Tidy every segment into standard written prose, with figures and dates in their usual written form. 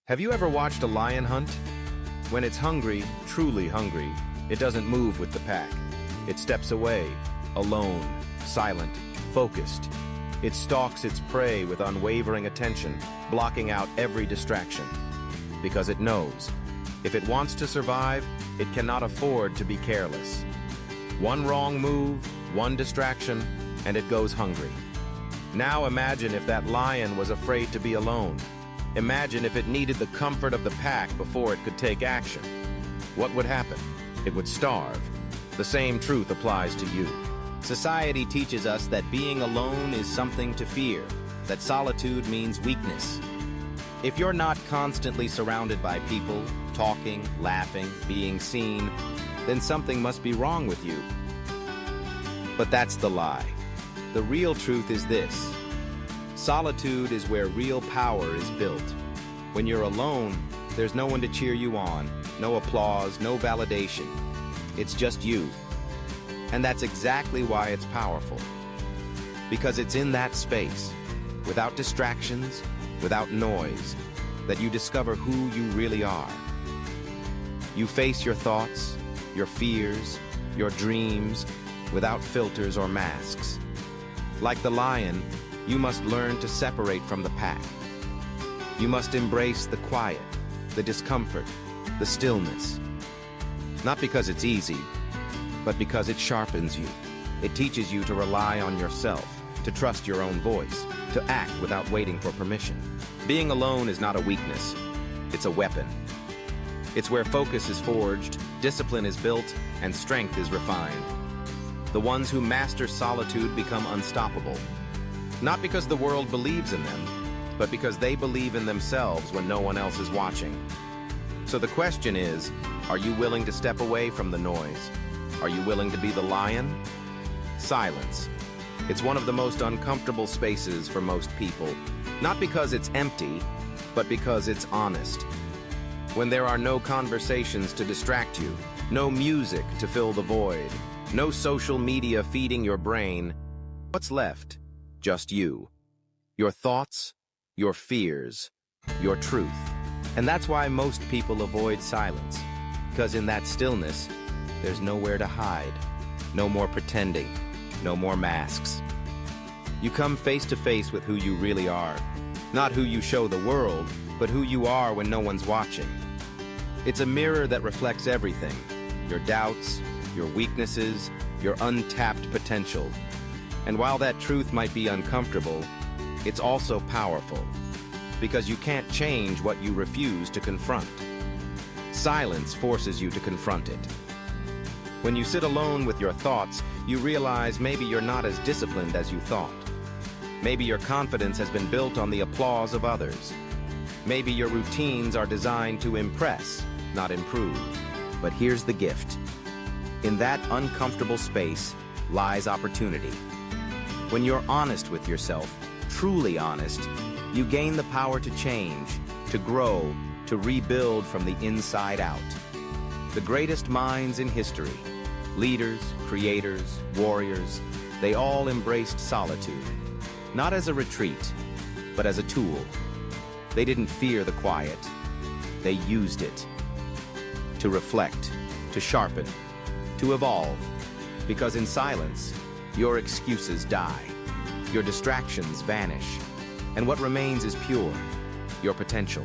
Have you ever watched a lion hunt? When it's hungry, truly hungry, it doesn't move with the pack. It steps away, alone, silent, focused. It stalks its prey with unwavering attention, blocking out every distraction. Because it knows, if it wants to survive, it cannot afford to be careless. One wrong move, one distraction, and it goes hungry. Now imagine if that lion was afraid to be alone. Imagine if it needed the comfort of the pack before it could take action. What would happen? It would starve. The same truth applies to you. Society teaches us that being alone is something to fear, that solitude means weakness. If you're not constantly surrounded by people, talking, laughing, being seen, then something must be wrong with you. But that's the lie. The real truth is this. Solitude is where real power is built. When you're alone, there's no one to cheer you on, no applause, no validation. It's just you. And that's exactly why it's powerful. Because it's in that space, without distractions, without noise, that you discover who you really are. You face your thoughts, your fears, your dreams, without filters or masks. Like the lion, you must learn to separate from the pack. You must embrace the quiet, the discomfort, the stillness. Not because it's easy, but because it sharpens you. It teaches you to rely on yourself, to trust your own voice, to act without waiting for permission. Being alone is not a weakness, it's a weapon. It's where focus is forged, discipline is built, and strength is refined. The ones who master solitude become unstoppable. Not because the world believes in them, but because they believe in themselves when no one else is watching. So the question is, are you willing to step away from the noise? Are you willing to be the lion? Silence. It's one of the most uncomfortable spaces for most people, not because it's empty, but because it's honest. When there are no conversations to distract you, no music to fill the void, no social media feeding your brain, what's left? Just you. Your thoughts, your fears, your truth. And that's why most people avoid silence. Because in that stillness, there's nowhere to hide. No more pretending. No more masks. You come face to face with who you really are. Not who you show the world, but who you are when no one's watching. It's a mirror that reflects everything. Your doubts, your weaknesses, your untapped potential. And while that truth might be uncomfortable, it's also powerful. Because you can't change what you refuse to confront. Silence forces you to confront it. When you sit alone with your thoughts, you realize maybe you're not as disciplined as you thought. Maybe your confidence has been built on the applause of others. Maybe your routines are designed to impress, not improve. But here's the gift. In that uncomfortable space lies opportunity. When you're honest with yourself, truly honest, you gain the power to change, to grow, to rebuild from the inside out. The greatest minds in history, leaders, creators, warriors, they all embraced solitude. Not as a retreat, but as a tool. They didn't fear the quiet. They used it. To reflect, to sharpen, to evolve. Because in silence, your excuses die. Your distractions vanish. And what remains is pure, your potential.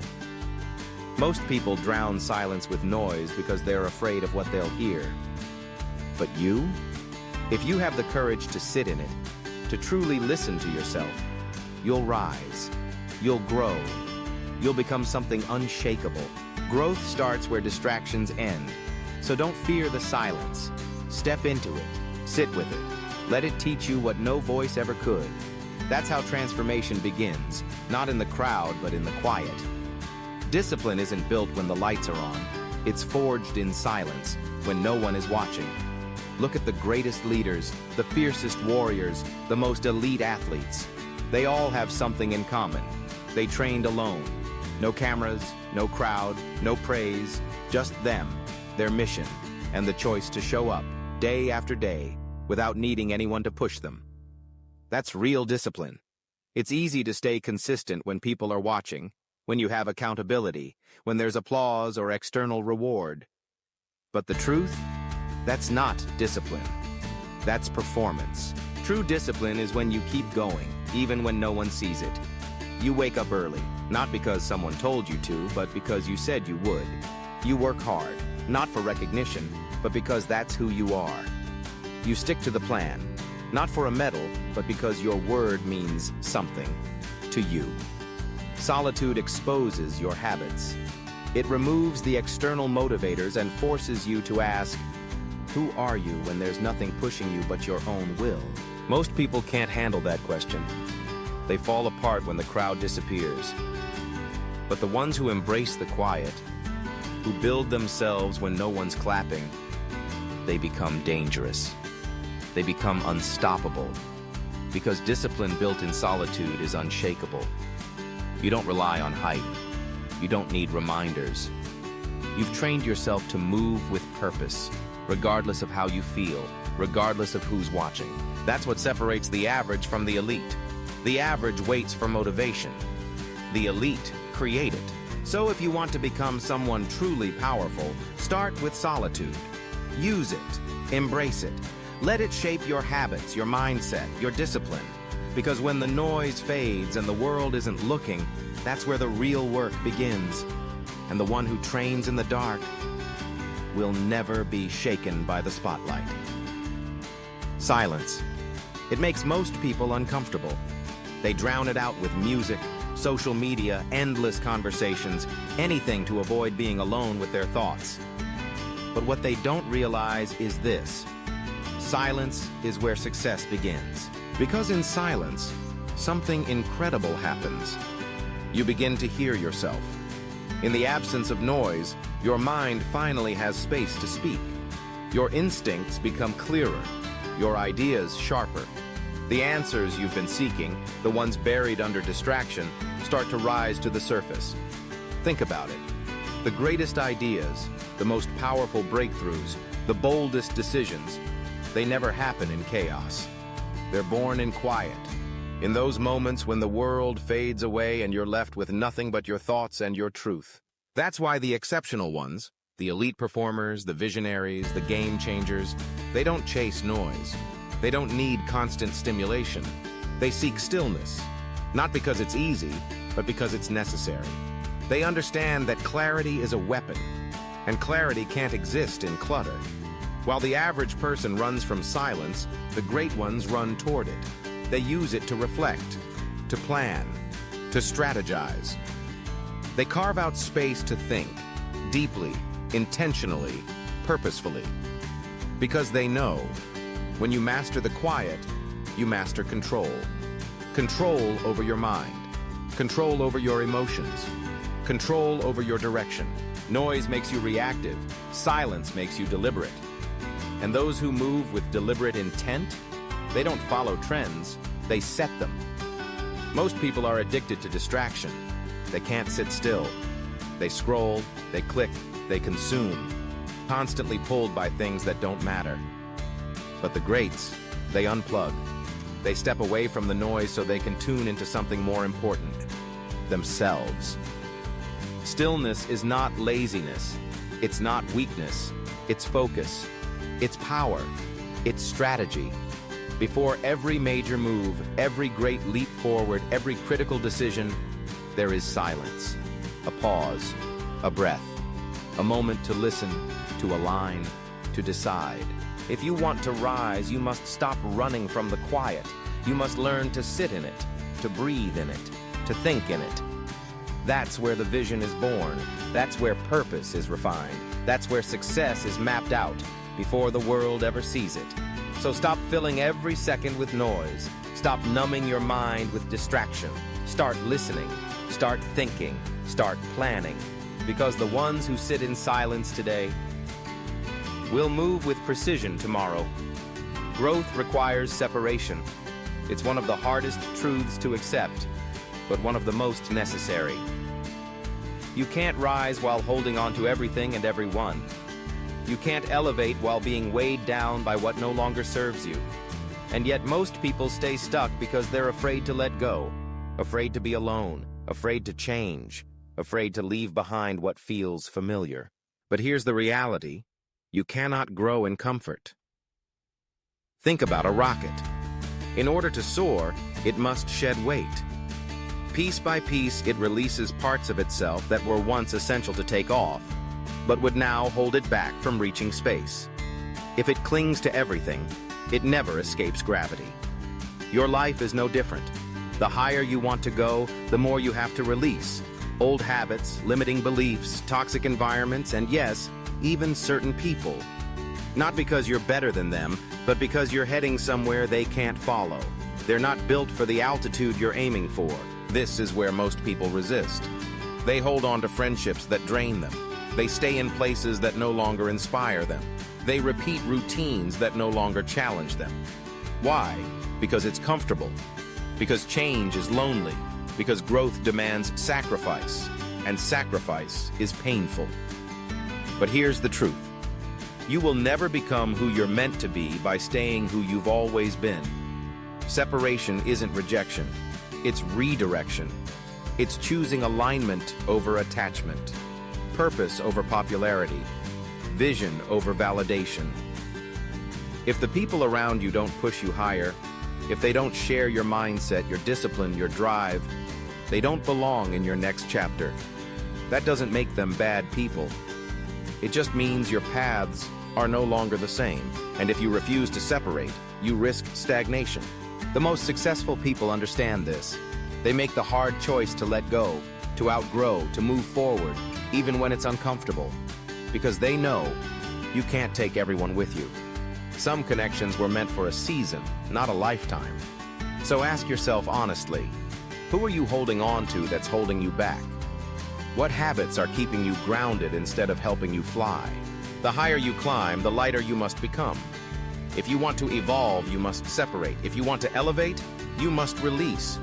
Most people drown silence with noise because they're afraid of what they'll hear. But you? If you have the courage to sit in it, to truly listen to yourself, you'll rise. You'll grow. You'll become something unshakable. Growth starts where distractions end. So don't fear the silence. Step into it. Sit with it. Let it teach you what no voice ever could. That's how transformation begins, not in the crowd, but in the quiet. Discipline isn't built when the lights are on. It's forged in silence, when no one is watching. Look at the greatest leaders, the fiercest warriors, the most elite athletes. They all have something in common. They trained alone. No cameras, no crowd, no praise, just them, their mission, and the choice to show up, day after day, without needing anyone to push them. That's real discipline. It's easy to stay consistent when people are watching, when you have accountability, when there's applause or external reward. But the truth? That's not discipline. That's performance. True discipline is when you keep going, even when no one sees it. You wake up early, not because someone told you to, but because you said you would. You work hard, not for recognition, but because that's who you are. You stick to the plan, not for a medal, but because your word means something to you. Solitude exposes your habits. It removes the external motivators and forces you to ask, who are you when there's nothing pushing you but your own will? Most people can't handle that question. They fall apart when the crowd disappears. But the ones who embrace the quiet, who build themselves when no one's clapping, they become dangerous. They become unstoppable. Because discipline built in solitude is unshakable. You don't rely on hype. You don't need reminders. You've trained yourself to move with purpose, regardless of how you feel, regardless of who's watching. That's what separates the average from the elite. The average waits for motivation. The elite create it. So if you want to become someone truly powerful, start with solitude. Use it. Embrace it. Let it shape your habits, your mindset, your discipline. Because when the noise fades and the world isn't looking, that's where the real work begins. And the one who trains in the dark will never be shaken by the spotlight. Silence. It makes most people uncomfortable. They drown it out with music, social media, endless conversations, anything to avoid being alone with their thoughts. But what they don't realize is this. Silence is where success begins. Because in silence, something incredible happens. You begin to hear yourself. In the absence of noise, your mind finally has space to speak. Your instincts become clearer, your ideas sharper. The answers you've been seeking, the ones buried under distraction, start to rise to the surface. Think about it. The greatest ideas, the most powerful breakthroughs, the boldest decisions, they never happen in chaos. They're born in quiet, in those moments when the world fades away and you're left with nothing but your thoughts and your truth. That's why the exceptional ones, the elite performers, the visionaries, the game changers, they don't chase noise. They don't need constant stimulation. They seek stillness, not because it's easy, but because it's necessary. They understand that clarity is a weapon, and clarity can't exist in clutter. While the average person runs from silence, the great ones run toward it. They use it to reflect, to plan, to strategize. They carve out space to think, deeply, intentionally, purposefully. Because they know, when you master the quiet, you master control. Control over your mind, control over your emotions, control over your direction. Noise makes you reactive, silence makes you deliberate. And those who move with deliberate intent, they don't follow trends, they set them. Most people are addicted to distraction. They can't sit still. They scroll, they click, they consume, constantly pulled by things that don't matter. But the greats, they unplug. They step away from the noise so they can tune into something more important, themselves. Stillness is not laziness. It's not weakness. It's focus. It's power. It's strategy. Before every major move, every great leap forward, every critical decision, there is silence. A pause, a breath, a moment to listen, to align, to decide. If you want to rise, you must stop running from the quiet. You must learn to sit in it, to breathe in it, to think in it. That's where the vision is born. That's where purpose is refined. That's where success is mapped out before the world ever sees it. So stop filling every second with noise. Stop numbing your mind with distraction. Start listening. Start thinking. Start planning. Because the ones who sit in silence today will move with precision tomorrow. Growth requires separation. It's one of the hardest truths to accept, but one of the most necessary. You can't rise while holding on to everything and everyone. You can't elevate while being weighed down by what no longer serves you. And yet most people stay stuck because they're afraid to let go, afraid to be alone, afraid to change, afraid to leave behind what feels familiar. But here's the reality: you cannot grow in comfort. Think about a rocket. In order to soar, it must shed weight. Piece by piece, it releases parts of itself that were once essential to take off, but would now hold it back from reaching space. If it clings to everything, it never escapes gravity. Your life is no different. The higher you want to go, the more you have to release. Old habits, limiting beliefs, toxic environments, and yes, even certain people. Not because you're better than them, but because you're heading somewhere they can't follow. They're not built for the altitude you're aiming for. This is where most people resist. They hold on to friendships that drain them. They stay in places that no longer inspire them. They repeat routines that no longer challenge them. Why? Because it's comfortable. Because change is lonely. Because growth demands sacrifice. And sacrifice is painful. But here's the truth. You will never become who you're meant to be by staying who you've always been. Separation isn't rejection. It's redirection. It's choosing alignment over attachment. Purpose over popularity. Vision over validation. If the people around you don't push you higher, if they don't share your mindset, your discipline, your drive, they don't belong in your next chapter. That doesn't make them bad people. It just means your paths are no longer the same. And if you refuse to separate, you risk stagnation. The most successful people understand this. They make the hard choice to let go, to outgrow, to move forward, even when it's uncomfortable. Because they know you can't take everyone with you. Some connections were meant for a season, not a lifetime. So ask yourself honestly, who are you holding on to that's holding you back? What habits are keeping you grounded instead of helping you fly? The higher you climb, the lighter you must become. If you want to evolve, you must separate. If you want to elevate, you must release.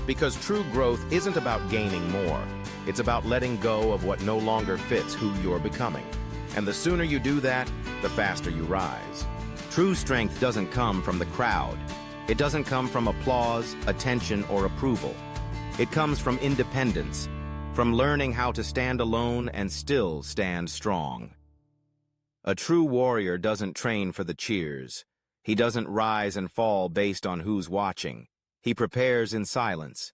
Because true growth isn't about gaining more. It's about letting go of what no longer fits who you're becoming. And the sooner you do that, the faster you rise. True strength doesn't come from the crowd. It doesn't come from applause, attention, or approval. It comes from independence, from learning how to stand alone and still stand strong. A true warrior doesn't train for the cheers. He doesn't rise and fall based on who's watching. He prepares in silence.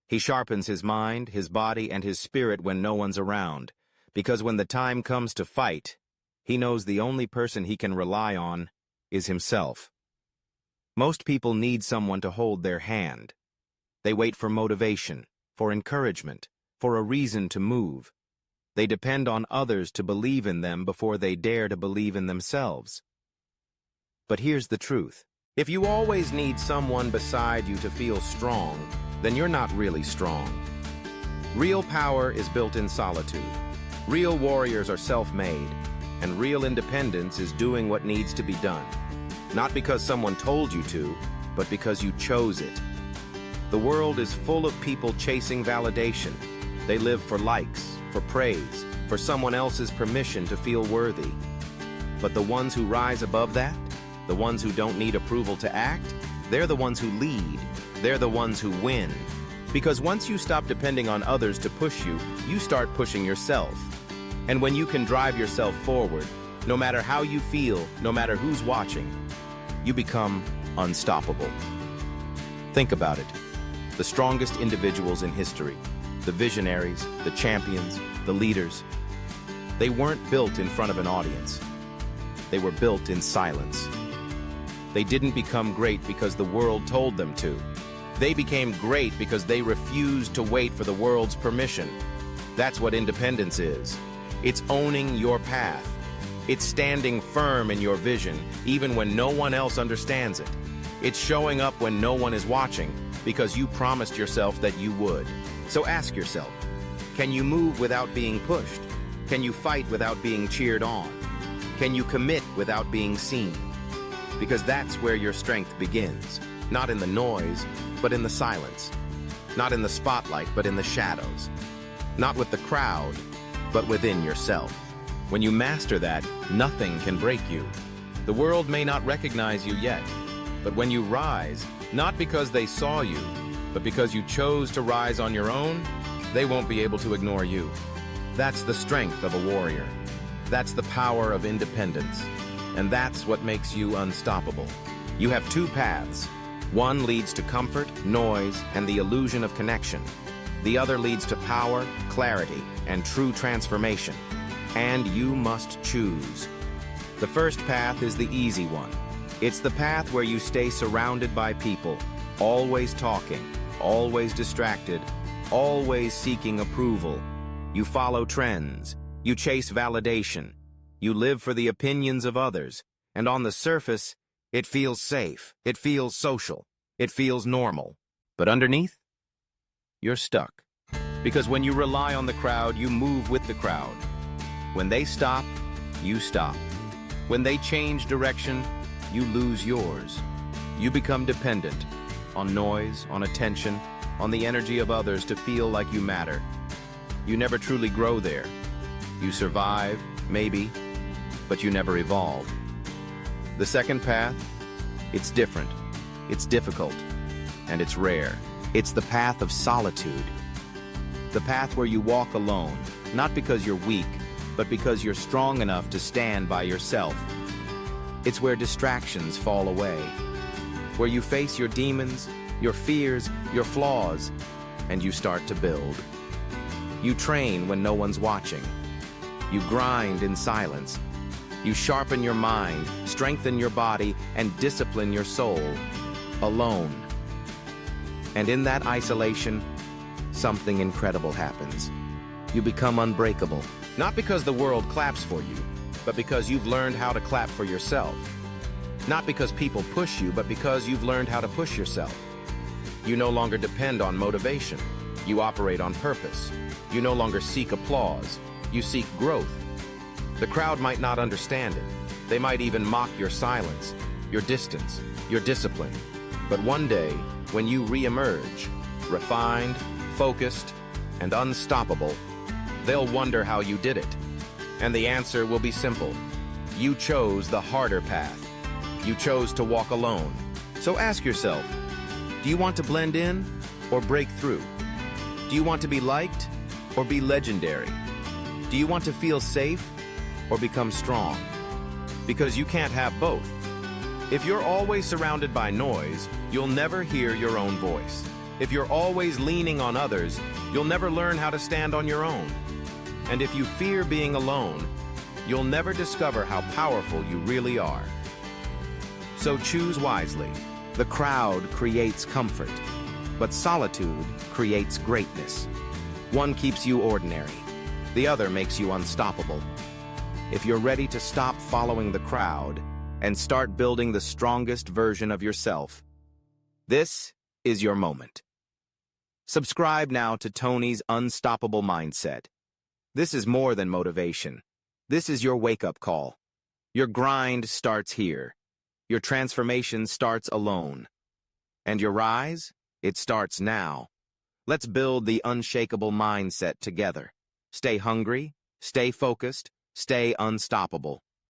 He sharpens his mind, his body, and his spirit when no one's around, because when the time comes to fight, he knows the only person he can rely on is himself. Most people need someone to hold their hand. They wait for motivation, for encouragement, for a reason to move. They depend on others to believe in them before they dare to believe in themselves. But here's the truth. If you always need someone beside you to feel strong, then you're not really strong. Real power is built in solitude. Real warriors are self-made, and real independence is doing what needs to be done. Not because someone told you to, but because you chose it. The world is full of people chasing validation. They live for likes, for praise, for someone else's permission to feel worthy. But the ones who rise above that, the ones who don't need approval to act, they're the ones who lead. They're the ones who win. Because once you stop depending on others to push you, you start pushing yourself. And when you can drive yourself forward, no matter how you feel, no matter who's watching, you become unstoppable. Think about it. The strongest individuals in history, the visionaries, the champions, the leaders, they weren't built in front of an audience. They were built in silence. They didn't become great because the world told them to. They became great because they refused to wait for the world's permission. That's what independence is. It's owning your path. It's standing firm in your vision, even when no one else understands it. It's showing up when no one is watching, because you promised yourself that you would. So ask yourself, can you move without being pushed? Can you fight without being cheered on? Can you commit without being seen? Because that's where your strength begins. Not in the noise, but in the silence. Not in the spotlight, but in the shadows. Not with the crowd, but within yourself. When you master that, nothing can break you. The world may not recognize you yet, but when you rise, not because they saw you, but because you chose to rise on your own, They won't be able to ignore you. That's the strength of a warrior. That's the power of independence. And that's what makes you unstoppable. You have two paths. One leads to comfort, noise, and the illusion of connection. The other leads to power, clarity, and true transformation. And you must choose. The first path is the easy one. It's the path where you stay surrounded by people, always talking, always distracted, always seeking approval. You follow trends. You chase validation. You live for the opinions of others. And on the surface, it feels safe. It feels social. It feels normal. But underneath, you're stuck. Because when you rely on the crowd, you move with the crowd. When they stop, you stop. When they change direction, you lose yours. You become dependent on noise, on attention, on the energy of others to feel like you matter. You never truly grow there. You survive, maybe, but you never evolve. The second path, it's different, it's difficult, and it's rare. It's the path of solitude. The path where you walk alone, not because you're weak, but because you're strong enough to stand by yourself. It's where distractions fall away, where you face your demons, your fears, your flaws, and you start to build. You train when no one's watching. You grind in silence. You sharpen your mind, strengthen your body, and discipline your soul, alone. And in that isolation, something incredible happens. You become unbreakable, not because the world claps for you, but because you've learned how to clap for yourself. Not because people push you, but because you've learned how to push yourself. You no longer depend on motivation. You operate on purpose. You no longer seek applause. You seek growth. The crowd might not understand it. They might even mock your silence, your distance, your discipline. But one day, when you re-emerge, refined, focused, and unstoppable, they'll wonder how you did it. And the answer will be simple. You chose the harder path. You chose to walk alone. So ask yourself, do you want to blend in or break through? Do you want to be liked or be legendary? Do you want to feel safe or become strong? Because you can't have both. If you're always surrounded by noise, you'll never hear your own voice. If you're always leaning on others, you'll never learn how to stand on your own. And if you fear being alone, you'll never discover how powerful you really are. So choose wisely. The crowd creates comfort, but solitude creates greatness. One keeps you ordinary. The other makes you unstoppable. If you're ready to stop following the crowd and start building the strongest version of yourself, this is your moment. Subscribe now to Tony's Unstoppable Mindset. This is more than motivation. This is your wake-up call. Your grind starts here. Your transformation starts alone. And your rise? It starts now. Let's build the unshakable mindset together. Stay hungry, stay focused, stay unstoppable.